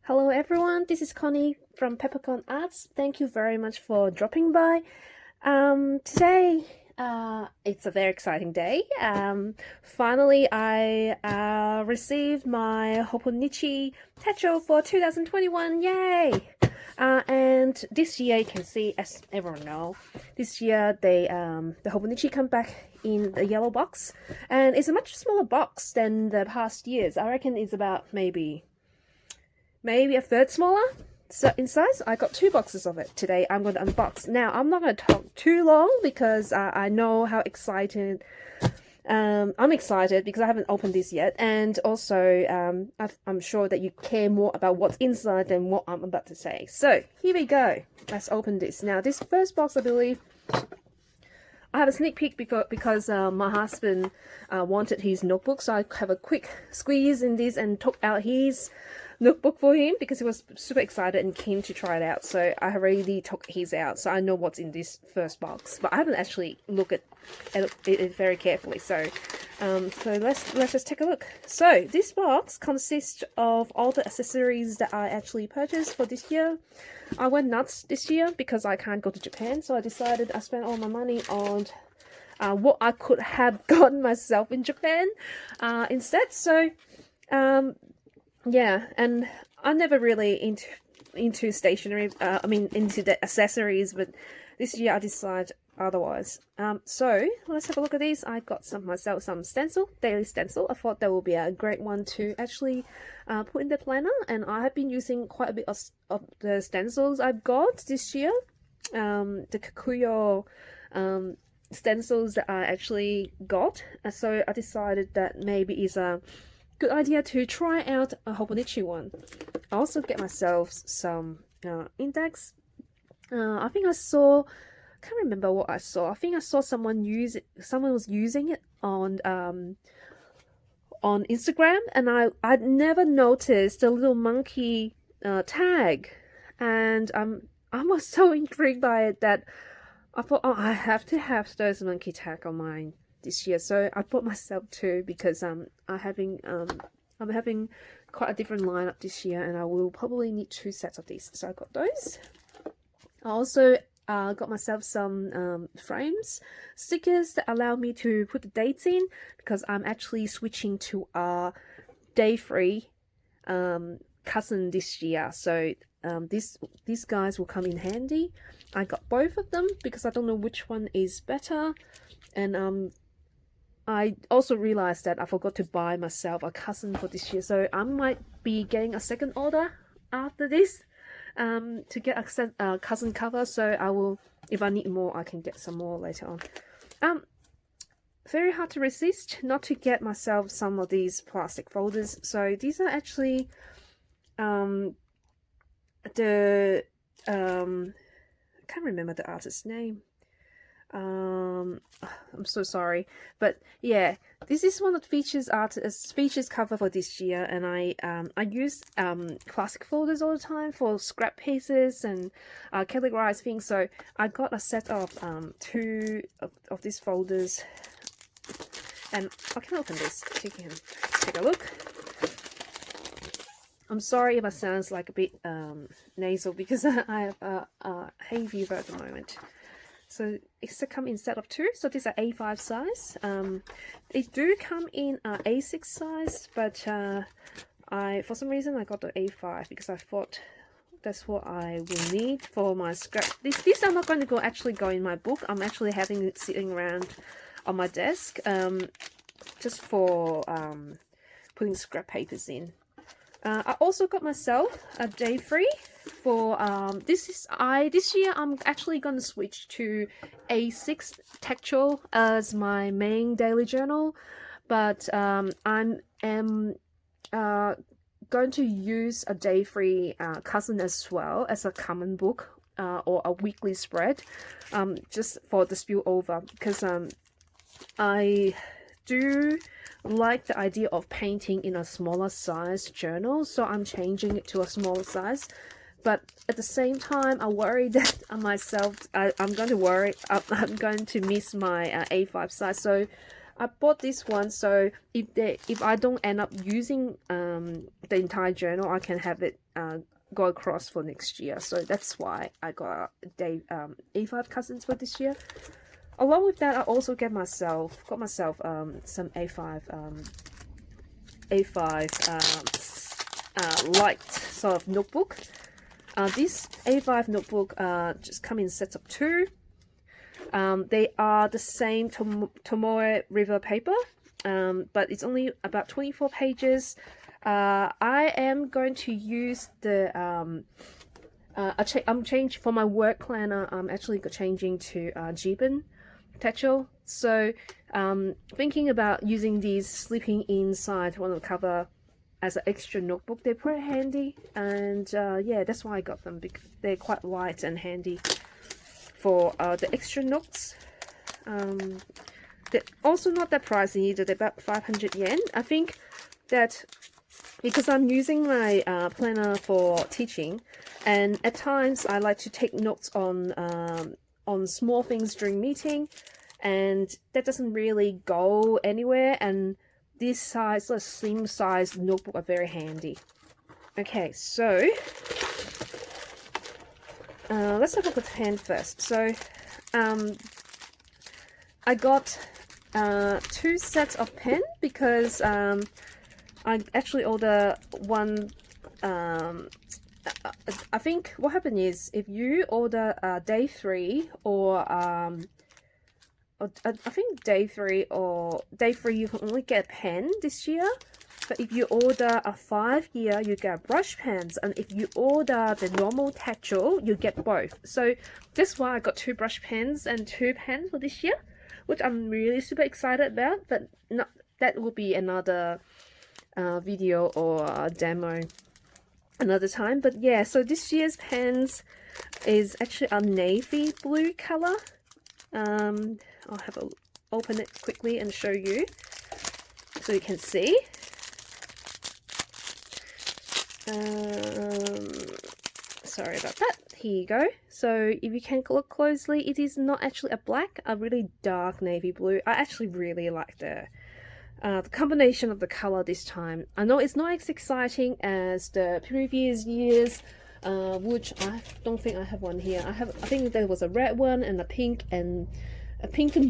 Hello everyone, this is Connie from Pepperconarts. Thank you very much for dropping by. Today, it's a very exciting day. Finally, I received my Hobonichi Techo for 2021. Yay! And this year, you can see, as everyone know, this year the Hobonichi come back in the yellow box, and it's a much smaller box than the past years. I reckon it's about maybe a third smaller. So in size, I got two boxes of it today. I'm going to unbox. Now, I'm not going to talk too long because I know how excited I'm excited because I haven't opened this yet, and also I'm sure that you care more about what's inside than what I'm about to say. So here we go. Let's open this. Now, this first box, I believe, I have a sneak peek because my husband wanted his notebook, so I have a quick squeeze in this and took out his notebook for him because he was super excited and keen to try it out. So I already took his out, so I know what's in this first box, but I haven't actually looked at it very carefully. So let's just take a look. So this box consists of all the accessories that I actually purchased for this year. I went nuts this year because I can't go to Japan, so I decided I spent all my money on what I could have gotten myself in Japan instead. So yeah, and I'm never really into stationery. Into the accessories, but this year I decided otherwise. So let's have a look at these. I got myself some daily stencil. I thought that would be a great one to actually put in the planner, and I have been using quite a bit of the stencils I've got this year. The Kikuyo stencils that I actually got. So I decided that maybe it's a good idea to try out a Hobonichi one. I also get myself some index. I think can't remember what I saw. I think I saw someone was using it on Instagram, and I'd never noticed the little monkey tag, and I was so intrigued by it that I thought, oh, I have to have those monkey tag on mine this year. So I bought myself two because I'm having quite a different lineup this year, and I will probably need two sets of these. So I got those. I also got myself some frames, stickers that allow me to put the dates in because I'm actually switching to a day-free cousin this year. So these guys will come in handy. I got both of them because I don't know which one is better, and I also realized that I forgot to buy myself a cousin for this year, so I might be getting a second order after this to get a cousin cover. So I will, if I need more, I can get some more later on. Very hard to resist not to get myself some of these plastic folders. So these are actually I can't remember the artist's name. I'm so sorry, but yeah, this is one of the features cover for this year, and I use classic folders all the time for scrap pieces and categorized things. So I got a set of two of these folders, and I can open this so you can take a look. I'm sorry if I sounds like a bit nasal because I have a hay fever at the moment. So it's to come in set of two. So these are A5 size. They do come in A6 size, but for some reason I got the A5 because I thought that's what I will need for my scrap. These are not going to actually go in my book. I'm actually having it sitting around on my desk just for putting scrap papers in. I also got myself a day free for this year I'm actually going to switch to A6 Techo as my main daily journal, but I'm going to use a day free cousin as well as a common book or a weekly spread, just for the spill over, because I do like the idea of painting in a smaller size journal, so I'm changing it to a smaller size. But at the same time, I worry that I'm going to miss my A5 size. So I bought this one so if I don't end up using the entire journal, I can have it go across for next year. So that's why I got A5 cousins for this year. Along with that, I also got myself some A5 light sort of notebook. This A5 notebook just come in sets of 2. They are the same Tomoe River paper, but it's only about 24 pages. I am going to use the I'm changing for my work planner. I'm actually changing to Jiben Techo. So thinking about using these slipping inside one of the cover as an extra notebook. They're pretty handy, and yeah, that's why I got them, because they're quite light and handy for the extra notes. They're also not that pricey either. They're about 500 yen. I think that because I'm using my planner for teaching, and at times I like to take notes on small things during meeting, and that doesn't really go anywhere, and this size, a slim size notebook, are very handy. Okay, so let's have a look at the pen first. So I got 2 sets of pen because I actually ordered one. I think what happened is, if you order day 3 or I think day 3 you can only get a pen this year. But if you order a 5-year, you get brush pens, and if you order the normal Techo, you get both. So that's why I got 2 brush pens and 2 pens for this year, which I'm really super excited about. But not, that will be another video or demo another time. But yeah, so this year's pens is actually a navy blue color. I'll have a open it quickly and show you so you can see. Sorry about that. Here you go. So if you can look closely, it is not actually a black, a really dark navy blue. I actually really like the combination of the color this time. I know it's not as exciting as the previous years, which I don't think I have one here. I think there was a red one and a pink and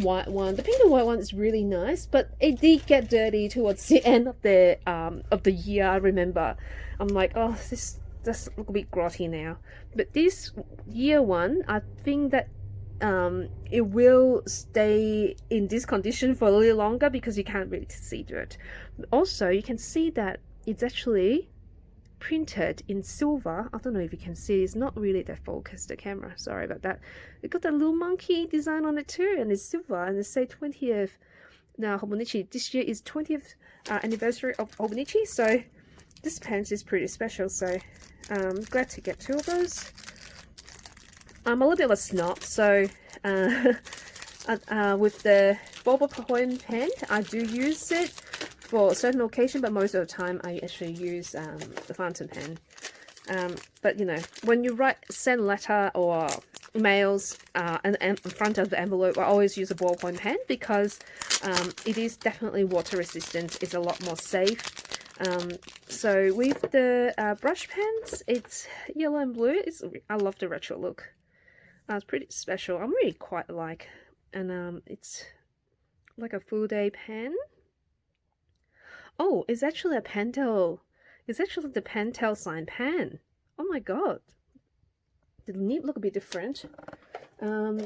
white one. The pink and white one is really nice, but it did get dirty towards the end of the year. I remember, I'm like, oh, this does look a bit grotty now. But this year one, I think that it will stay in this condition for a little longer because you can't really see dirt. Also, you can see that it's actually printed in silver. I don't know if you can see, it's not really that focused, the camera, sorry about that. It got a little monkey design on it too, and it's silver, and it say 20th. Now Hobonichi, this year is 20th anniversary of Hobonichi, so this pen is pretty special, so I'm glad to get 2 of those. I'm a little bit of a snob, so with the ballpoint pen, I do use it for a certain occasion, but most of the time I actually use the fountain pen. But you know, when you send letter or mails in front of the envelope, I always use a ballpoint pen because it is definitely water resistant. It's a lot more safe. So with the brush pens, it's yellow and blue. I love the retro look. It's pretty special. I'm really quite like, and it's like a full day pen. Oh, it's actually a Pentel. It's actually the Pentel sign pen. Oh my god. The nib look a bit different.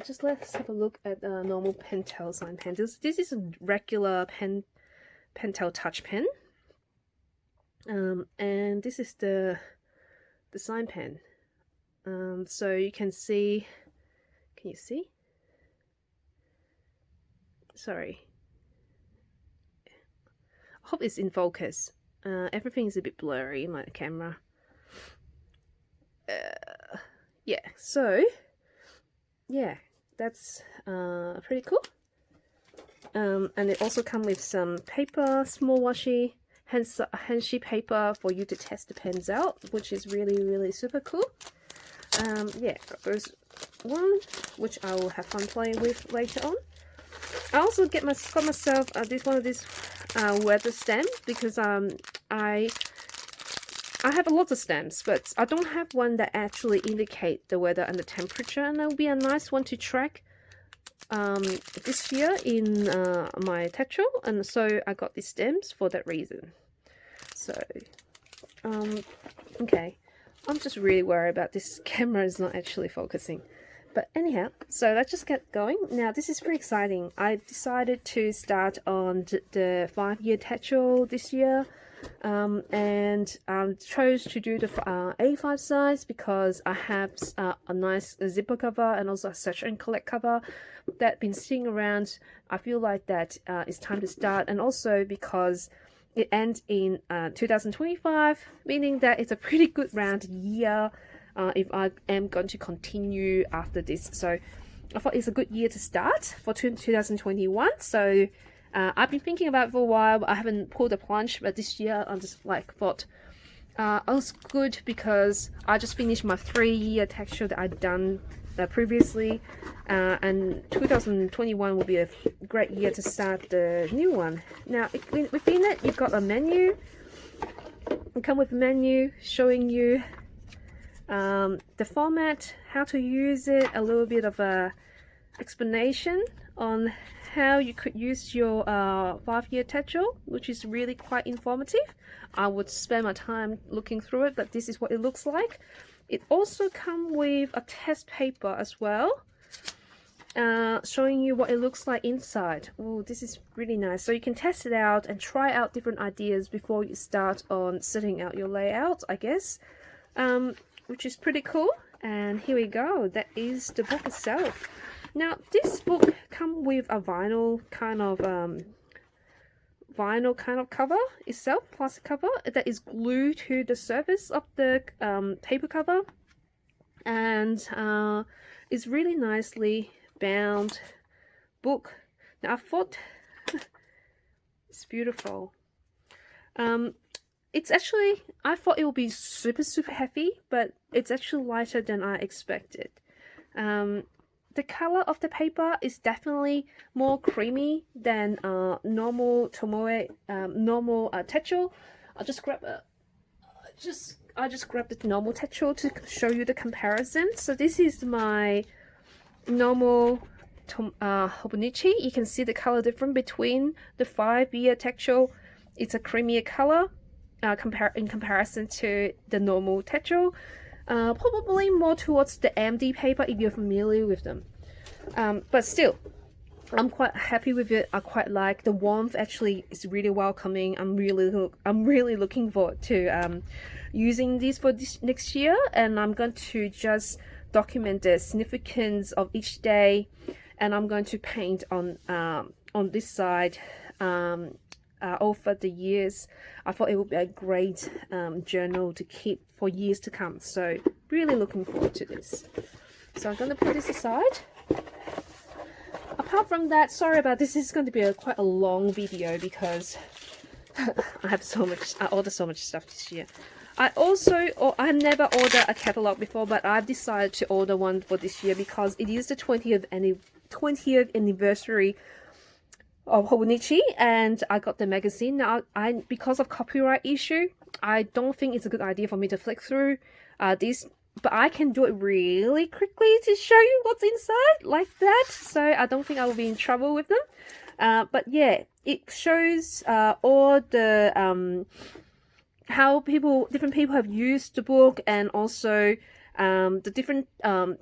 Just let's have a look at a normal Pentel sign pen. This is a regular Pentel touch pen. And this is the sign pen. So you can see. Can you see? Sorry. I hope it's in focus. Everything is a bit blurry in my camera. Yeah, so yeah, that's pretty cool. And it also comes with some paper, small washi, handsy paper for you to test the pens out, which is really super cool. Yeah, got those one, which I will have fun playing with later on. I also got myself this one of these weather stamps because I have a lot of stamps, but I don't have one that actually indicate the weather and the temperature, and that would be a nice one to track this year in my Techo, and so I got these stamps for that reason. So okay, I'm just really worried about this camera is not actually focusing. But anyhow, so let's just get going. Now this is pretty exciting. I decided to start on the 5-year Techo this year, and chose to do the A5 size because I have a nice zipper cover and also a search and collect cover that been sitting around. I feel like that it's time to start, and also because it ends in 2025, meaning that it's a pretty good round year if I am going to continue after this. So I thought it's a good year to start for 2021. So I've been thinking about it for a while, but I haven't pulled the plunge. But this year I just like thought it was good because I just finished my 3-year texture that I'd done previously, and 2021 will be a great year to start the new one. Now within it you've got a menu. It comes with a menu showing you the format, how to use it, a little bit of a explanation on how you could use your 5-year Techo, which is really quite informative. I would spend my time looking through it, but this is what it looks like. It also comes with a test paper as well, showing you what it looks like inside. Oh, this is really nice. So you can test it out and try out different ideas before you start on setting out your layout, I guess, which is pretty cool. And here we go. That is the book itself. Now this book comes with a vinyl kind of cover itself, plastic cover that is glued to the surface of the paper cover, and it's really nicely bound book. Now I thought it's beautiful. It's actually, I thought it would be super heavy, but it's actually lighter than I expected. The color of the paper is definitely more creamy than normal Tomoe, normal Techo. I just grabbed the normal Techo to show you the comparison. So this is my normal Hobonichi. You can see the color difference between the 5-year Techo. It's a creamier color in comparison to the normal Techo. Probably more towards the MD paper if you're familiar with them. But still, I'm quite happy with it. I quite like the warmth. Actually, it's really welcoming. I'm really looking forward to using this for this next year, and I'm going to just document the significance of each day, and I'm going to paint on this side over the years. I thought it would be a great journal to keep for years to come. So really looking forward to this. So I'm going to put this aside. Apart from that, sorry about this. This is going to be quite a long video because I have so much. I ordered so much stuff this year. I never ordered a catalog before, but I've decided to order one for this year because it is the 20th anniversary of Hobonichi, and I got the magazine. Now, because of copyright issue, I don't think it's a good idea for me to flick through this, but I can do it really quickly to show you what's inside like that. So I don't think I will be in trouble with them. But yeah, it shows all the how different people have used the book, and also the different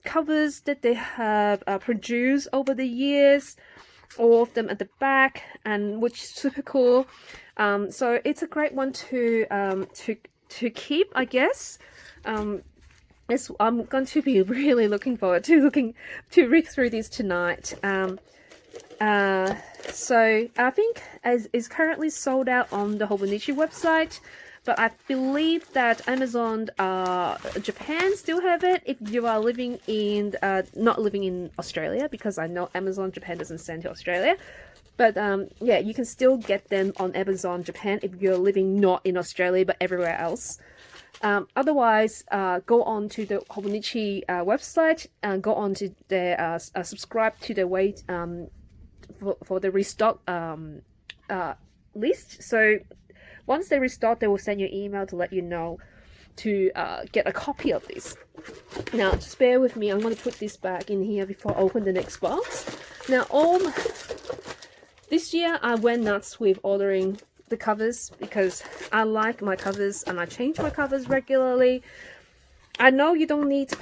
covers that they have produced over the years. All of them at the back, and which is super cool. So it's a great one to keep, I guess. I'm going to be really looking forward to read through this tonight. So I think is currently sold out on the Hobonichi website, but I believe that Amazon Japan still have it if you are living in not living in Australia, because I know Amazon Japan doesn't send to Australia. But yeah, you can still get them on Amazon Japan if you're living not in Australia but everywhere else. Otherwise, go on to the Hobonichi website and go on to their subscribe to their for the restock list. So once they restock, they will send you an email to let you know to get a copy of this. Now, just bear with me. I'm going to put this back in here before I open the next box. Now, this year I went nuts with ordering the covers because I like my covers and I change my covers regularly. I know you don't need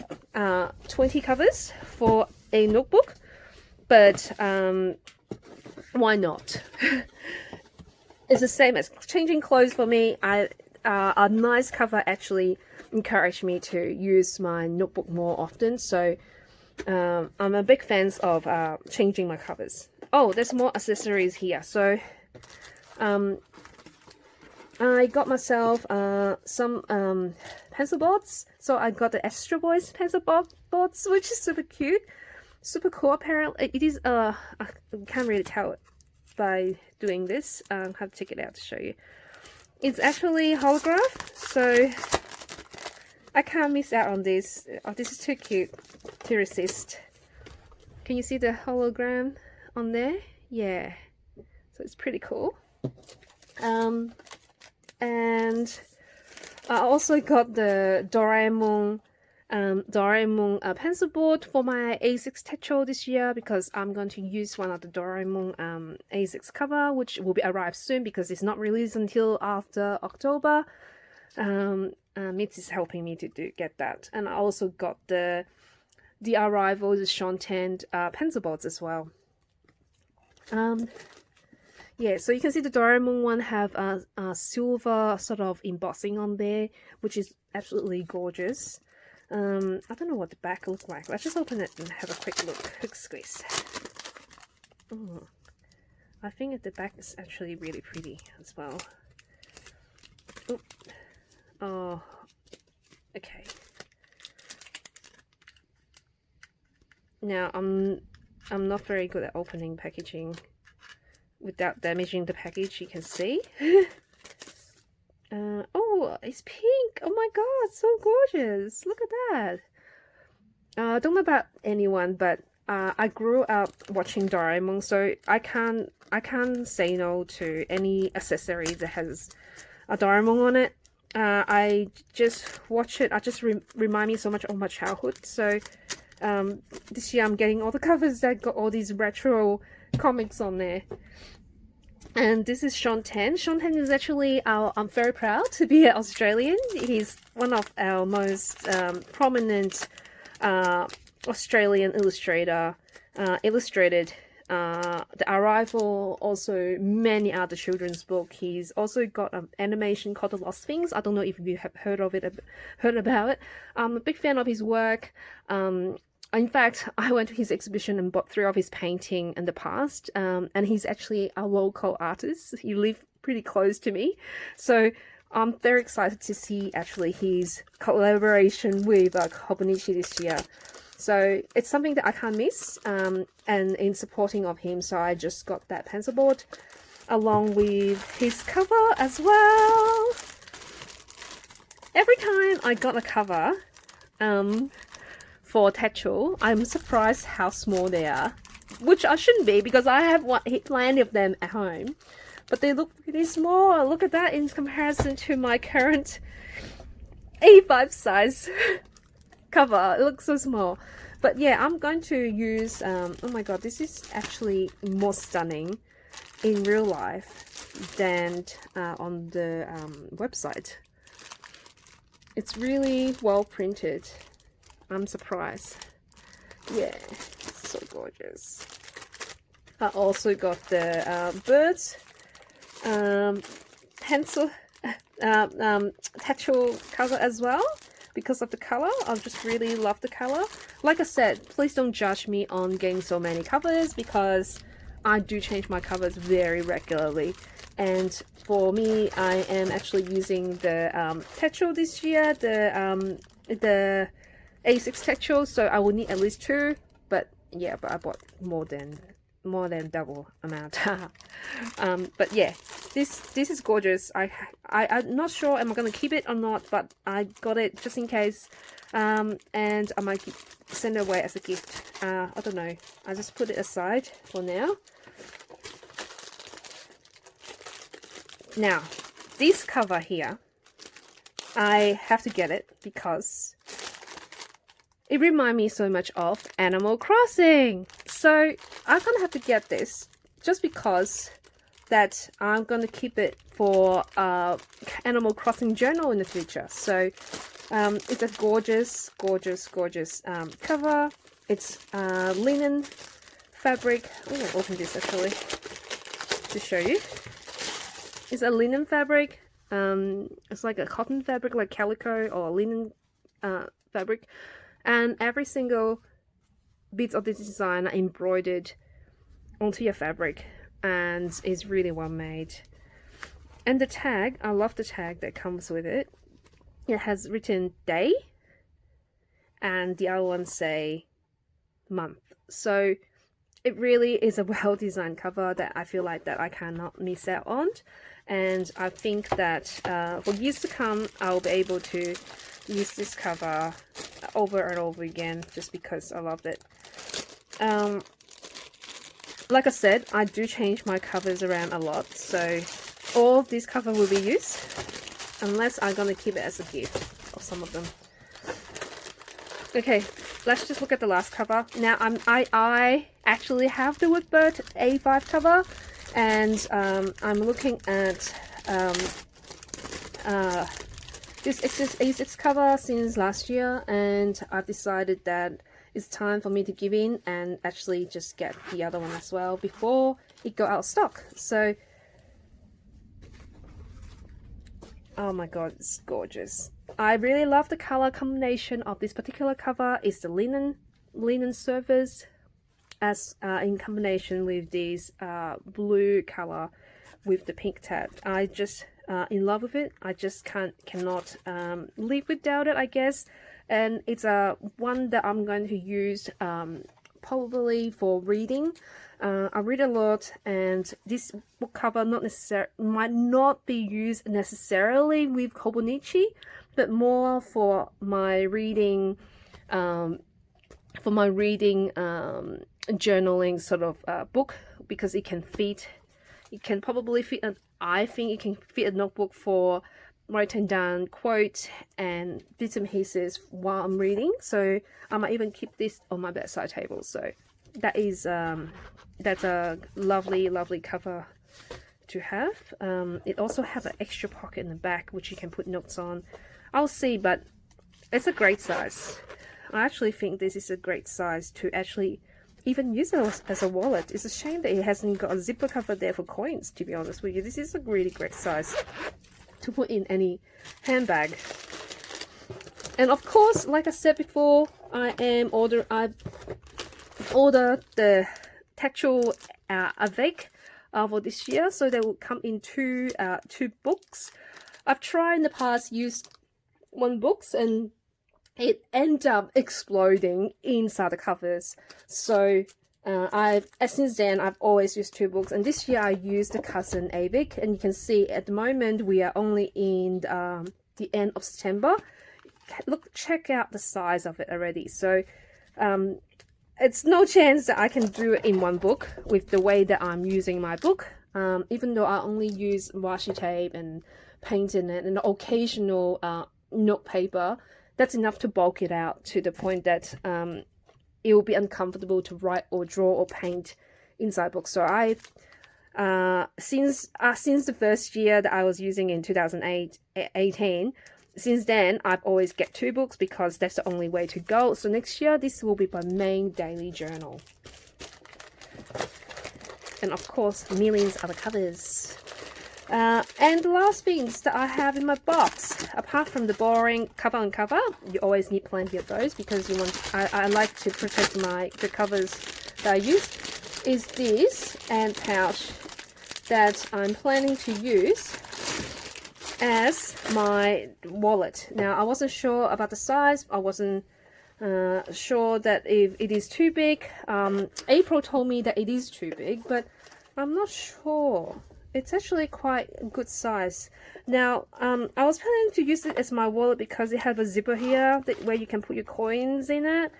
20 covers for a notebook, but why not? It's the same as changing clothes for me. A nice cover actually encouraged me to use my notebook more often, so I'm a big fan of changing my covers. Oh, there's more accessories here. So I got myself some pencil boards. So I got the Extra Boys pencil boards, which is super cute, super cool. Apparently it is I can't really tell it by doing this. I have to take it out to show you. It's actually holograph, so I can't miss out on this. Oh, this is too cute to resist. Can you see the hologram on there? Yeah, so it's pretty cool. And I also got the Doraemon pencil board for my A6 Techo this year, because I'm going to use one of the Doraemon A6 cover, which will be arrive soon because it's not released until after October. Mitz is helping me to get that, and I also got the Arrival, the Shantan pencil boards as well. Yeah, so you can see the Doraemon one have a silver sort of embossing on there, which is absolutely gorgeous. I don't know what the back looks like. Let's just open it and have a quick look. Quick squeeze. Oh, I think the back is actually really pretty as well. Oh, oh, okay. Now I'm not very good at opening packaging without damaging the package. You can see. Oh, it's pink. Oh my god, so gorgeous. Look at that. I don't know about anyone, but I grew up watching Doraemon, so I can't say no to any accessory that has a Doraemon on it. I just watch it. I just remind me so much of my childhood. So this year I'm getting all the covers that got all these retro comics on there. And this is Shantan. Shantan is actually I'm very proud to be an Australian. He's one of our most prominent Australian illustrator. Illustrated The Arrival, also many other children's books. He's also got an animation called The Lost Things. I don't know if you have heard about it. I'm a big fan of his work. In fact, I went to his exhibition and bought 3 of his paintings in the past, and he's actually a local artist. He lives pretty close to me, so I'm very excited to see actually his collaboration with Hobonichi this year. So it's something that I can't miss, and in supporting of him, so I just got that pencil board along with his cover as well. Every time I got a cover, for Techo, I'm surprised how small they are, which I shouldn't be because I have plenty of them at home, but they look pretty small. Look at that in comparison to my current A5 size cover. It looks so small, but yeah, I'm going to use oh my god, this is actually more stunning in real life than on the website. It's really well printed. I'm surprised. Yeah, so gorgeous. I also got the birds pencil Techo cover as well, because of the color. I just really love the color. Like I said, please don't judge me on getting so many covers, because I do change my covers very regularly. And for me, I am actually using the Techo this year, the A6 Techo, so I will need at least 2, but yeah, but I bought more than double amount. But yeah, this is gorgeous. I'm not sure am I gonna keep it or not, but I got it just in case, and I might send it away as a gift. I don't know. I just put it aside for now. Now, this cover here, I have to get it because it reminds me so much of Animal Crossing. So I'm gonna have to get this just because that I'm gonna keep it for Animal Crossing journal in the future. So it's a gorgeous cover. It's linen fabric. I'm gonna open this actually to show you. It's a linen fabric. It's like a cotton fabric, like calico or linen fabric, and every single bit of this design are embroidered onto your fabric, and it's really well made. And the tag, I love the tag that comes with it. It has written day, and the other ones say month. So it really is a well-designed cover that I feel like that I cannot miss out on. And I think that for years to come, I'll be able to use this cover over and over again just because I loved it. Like I said, I do change my covers around a lot, so all of this cover will be used unless I'm gonna keep it as a gift of some of them. Okay, let's just look at the last cover. Now I actually have the Woodbird A5 cover, and I'm looking at this A6 cover since last year, and I've decided that it's time for me to give in and actually just get the other one as well before it go out of stock. So, oh my god, it's gorgeous. I really love the color combination of this particular cover. It's the linen surface as in combination with this blue color with the pink tab. I just in love with it. I just cannot live without it, I guess. And it's a one that I'm going to use probably for reading. I read a lot, and this book cover might not be used necessarily with Hobonichi, but more for my reading, journaling sort of book, because it can fit. It can probably fit. I think it can fit a notebook for writing down quotes and bits and pieces while I'm reading. So I might even keep this on my bedside table. So that is that's a lovely cover to have. It also has an extra pocket in the back which you can put notes on. I'll see, but it's a great size. I actually think this is a great size to actually even use it as a wallet. It's a shame that it hasn't got a zipper cover there for coins, to be honest with you. This is a really great size to put in any handbag. And of course, like I said before, I ordered the Techo avec for this year, so they will come in two books. I've tried in the past use one books, and it ended up exploding inside the covers. So since then I've always used two books, and this year I used the Cousin Avic, and you can see at the moment we are only in the end of September. Look, check out the size of it already. So it's no chance that I can do it in one book with the way that I'm using my book, even though I only use washi tape and paint in it and occasional note paper. That's enough to bulk it out to the point that it will be uncomfortable to write or draw or paint inside books. So I since the first year that I was using in 2018, since then I've always get two books because that's the only way to go. So next year this will be my main daily journal. And of course, millions of other covers. And the last things that I have in my box, apart from the boring cover on cover, you always need plenty of those because you want. I like to protect the covers that I use. Is this and pouch that I'm planning to use as my wallet. Now I wasn't sure about the size. I wasn't sure that if it is too big. April told me that it is too big, but I'm not sure. It's actually quite a good size. Now, I was planning to use it as my wallet because it has a zipper here where you can put your coins in it.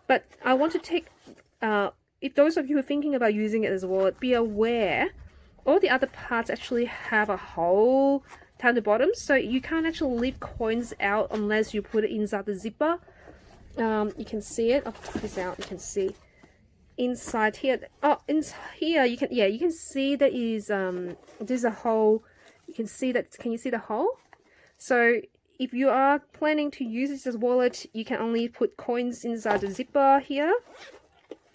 But I want to take, if those of you who are thinking about using it as a wallet, be aware all the other parts actually have a hole down the bottom, so you can't actually leave coins out unless you put it inside the zipper. You can see it. I'll put this out. You can see inside here. Oh, in here you can, yeah, you can see there is there's a hole. You can see that. Can you see the hole? So if you are planning to use this as a wallet, you can only put coins inside the zipper here,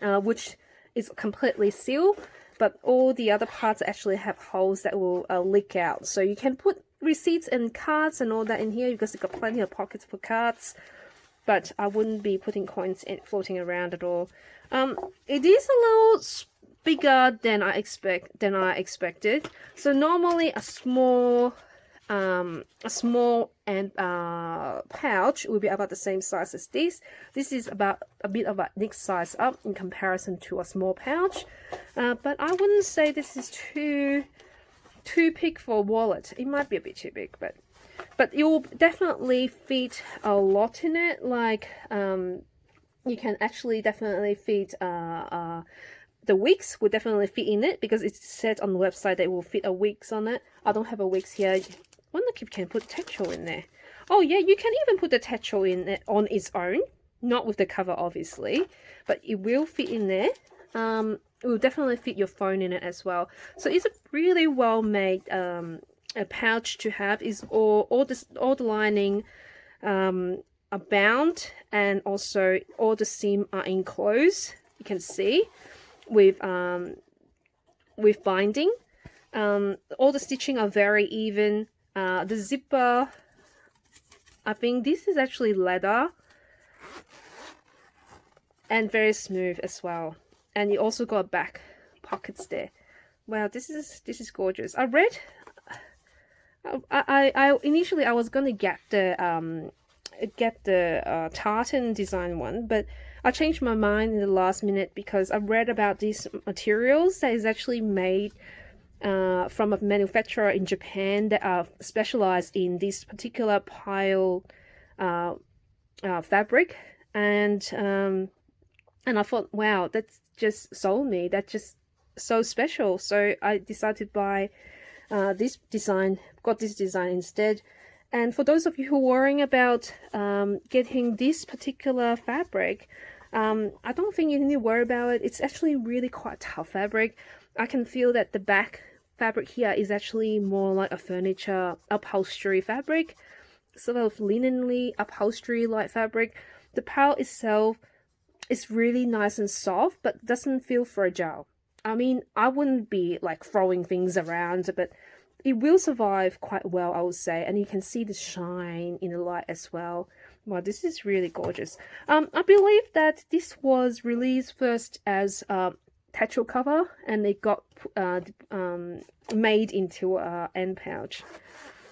which is completely sealed. But all the other parts actually have holes that will leak out. So you can put receipts and cards and all that in here because you've got plenty of pockets for cards. But I wouldn't be putting coins floating around at all. It is a little bigger than I expected. So normally a small and pouch will be about the same size as this. This is about a bit of a next size up in comparison to a small pouch. But I wouldn't say this is too big for a wallet. It might be a bit too big, but it will definitely fit a lot in it. Like you can actually definitely fit the wicks will definitely fit in it because it said on the website that it will fit a wicks on it. I don't have a wicks here. I wonder if you can put Techo in there. Oh yeah, you can even put the Techo in it on its own, not with the cover obviously, but it will fit in there. It will definitely fit your phone in it as well. So it's a really well made a pouch to have. Is all the lining are bound, and also all the seam are enclosed. You can see with binding. All the stitching are very even. The zipper, I think this is actually leather and very smooth as well. And you also got back pockets there. Wow, this is gorgeous. I read. I initially I was gonna get the tartan design one, but I changed my mind in the last minute because I read about these materials that is actually made from a manufacturer in Japan that are specialized in this particular pile fabric, and I thought, wow, that's just sold me. That's just so special. So I decided to buy this design. Got this design instead. And for those of you who are worrying about getting this particular fabric, I don't think you need to worry about it. It's actually really quite tough fabric. I can feel that the back fabric here is actually more like a furniture upholstery fabric, sort of linenly upholstery like fabric. The pile itself is really nice and soft, but doesn't feel fragile. I mean, I wouldn't be like throwing things around, but it will survive quite well, I would say. And you can see the shine in the light as well. Wow, this is really gorgeous. I believe that this was released first as Techo cover, and it got made into a end pouch.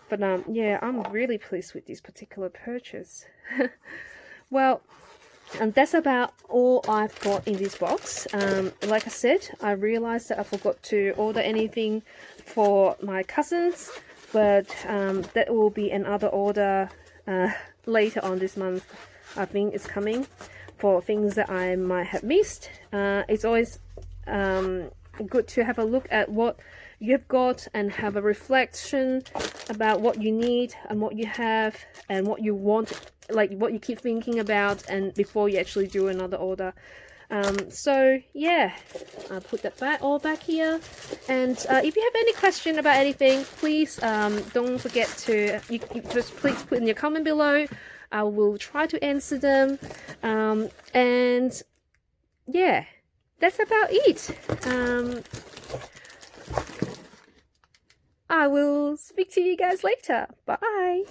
But yeah, I'm really pleased with this particular purchase. Well, and that's about all I've got in this box. Like I said, I realized that I forgot to order anything for my cousins, but that will be another order later on this month. I think it's coming for things that I might have missed. It's always good to have a look at what you've got and have a reflection about what you need and what you have and what you want, like what you keep thinking about, and before you actually do another order. So yeah, I'll put that all back here. And if you have any question about anything, please don't forget to you just please put in your comment below. I will try to answer them. And yeah, that's about it. I will speak to you guys later. Bye.